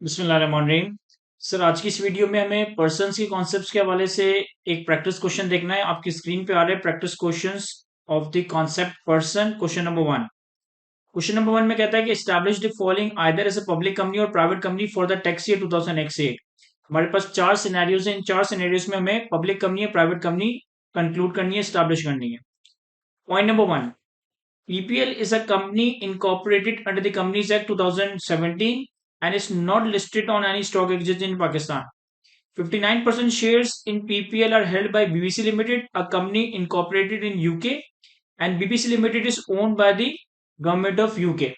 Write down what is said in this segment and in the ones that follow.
बिस्मिल्लाहिर्रहमानिर्रहीम। सर, आज की इस वीडियो में हमें पर्सन्स के कॉन्सेप्ट्स के हवाले से एक प्रैक्टिस क्वेश्चन देखना है। आपकी स्क्रीन पे आ रहे हैं practice questions of the concept person. Question number one. Question number one में कहता है कि establish the following either as a public company और private company for the tax year 2008। हमारे पास चार सिनेरियोज हैं। इन चार सिनेरियोज में हमें पब्लिक कंपनी या प्राइवेट कंपनी कंक्लूड करनी है, एस्टैब्लिश करनी है। Point number one, PPL is a company incorporated under the Companies Act 2017 and is not listed on any stock exchange in Pakistan. 59% shares in PPL are held by BBC Limited, a company incorporated in UK, and BBC Limited is owned by the government of UK.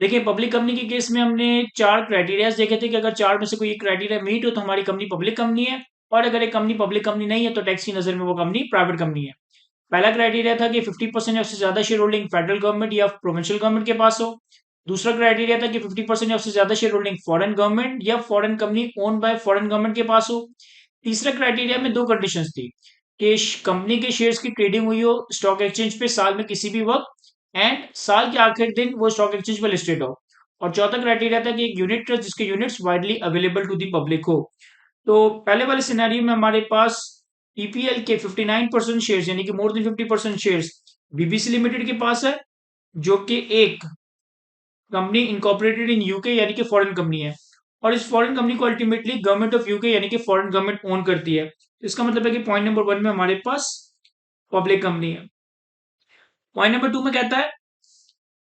देखिए, public company के case में हमने चार criterias देखे थे कि अगर चार में से कोई एक क्राइटेरिया मीट हो तो हमारी कंपनी पब्लिक कंपनी है, और अगर एक कंपनी पब्लिक कंपनी नहीं है तो टैक्स की नजर में वो कंपनी प्राइवेट कंपनी है। पहला क्राइटेरिया था कि 50% या उससे ज्यादा शेयर होल्डिंग फेडरल गवर्नमेंट या प्रोविंशियल गवर्नमेंट के पास हो। दूसरा क्राइटेरिया था कि 50% या उससे ज्यादा शेयर होल्डिंग फॉरेन गवर्नमेंट या foreign company own by foreign government के पास हो। तीसरा क्राइटेरिया में दो कंडीशंस थी कि कंपनी के शेयर्स की ट्रेडिंग हुई हो स्टॉक एक्सचेंज पे साल में किसी भी वक्त, एंड साल के आखिरी दिन वो स्टॉक एक्सचेंज पे लिस्टेड हो। और चौथा क्राइटेरिया था कि एक यूनिट ट्रस्ट जिसके units widely available to the public हो। तो पहले वाले सिनेरियो में हमारे पास पीपीएल के 59% शेयर्स यानी कि more than 50% shares BBC limited के पास है, जो कि एक कंपनी इनकॉर्पोरेटेड इन यूके यानी कि फॉरेन कंपनी है। और इस फॉरेन कंपनी को अल्टीमेटली गवर्नमेंट ऑफ यूके यानी कि फॉरेन गवर्नमेंट ओन करती है। इसका मतलब है कि पॉइंट नंबर वन में हमारे पास पब्लिक कंपनी है। पॉइंट नंबर टू में कहता है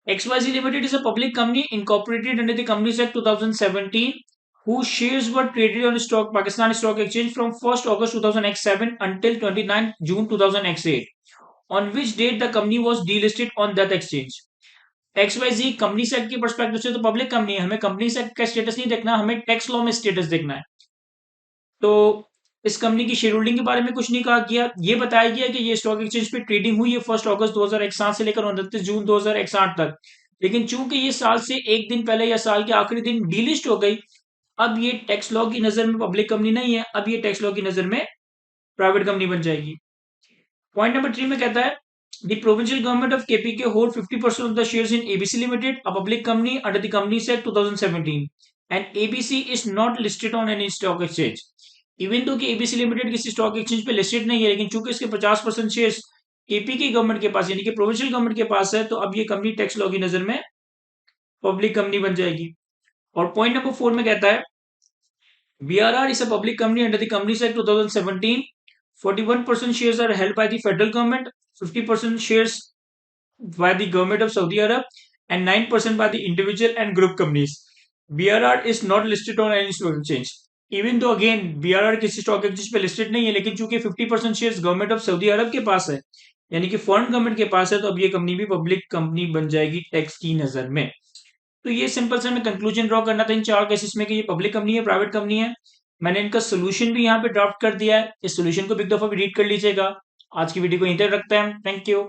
XYZ Limited is a public company incorporated under the Companies Act 2017 whose shares were traded on stock Pakistan Stock Exchange from 1st August 2007 until 29th June 2008, on which date the company was delisted on that exchange. XYZ company act के perspective से तो public company है, हमें company act का status नहीं देखना, हमें tax law में स्टेटस देखना है। तो इस कंपनी की शेयर होल्डिंग के बारे में कुछ नहीं कहा गया, ये बताया गया कि ये स्टॉक एक्सचेंज पे ट्रेडिंग हुई है 1 अगस्त 2001 से लेकर 29 जून 2061 तक। लेकिन चूंकि ये साल से एक दिन पहले या साल के आखिरी दिन डीलिस्ट हो गई, अब ये टैक्स लॉ की नजर में पब्लिक कंपनी नहीं है, अब ये टैक्स लॉ की नजर में प्राइवेट कंपनी बन जाएगी। पॉइंट नंबर 3 में कहता है The provincial government of KPK hold 50% of the shares in ABC Limited, a public company under the Companies Act 2017, and ABC is not listed on any stock exchange. Even तो कि ABC limited किसी stock exchange पे listed नहीं है, लेकिन चूंकि इसके 50% shares KP की गवर्नमेंट के पास यानी कि प्रोविंशियल गवर्नमेंट के पास है, तो अब ये कंपनी टैक्स लॉ की नजर में पब्लिक कंपनी बन जाएगी। और पॉइंट नंबर 4 में कहता है BRR is a public company under the Companies Act 2017. 41% shares are held by the federal government, 50% shares by the government of Saudi Arab, and 9% by the individual and group companies. BRR is not listed on any stock exchange. Even तो again BRR किसी stock exchange पे listed नहीं है, लेकिन चूंकि 50% shares government of Saudi अरब के पास है यानी कि फॉरेन गवर्नमेंट के पास है, तो अब ये कंपनी भी पब्लिक कंपनी बन जाएगी टैक्स की नजर में। तो ये सिंपल से हमें कंक्लूजन ड्रॉ करना था इन चार केसेस में कि ये पब्लिक कंपनी है, प्राइवेट कंपनी है। मैंने इनका सोल्यूशन भी यहाँ पे ड्राफ्ट कर दिया है, इस सोल्यूशन को भी एक दफा रीड कर लीजिएगा। आज की वीडियो को यहीं तक रखते हैं। Thank you.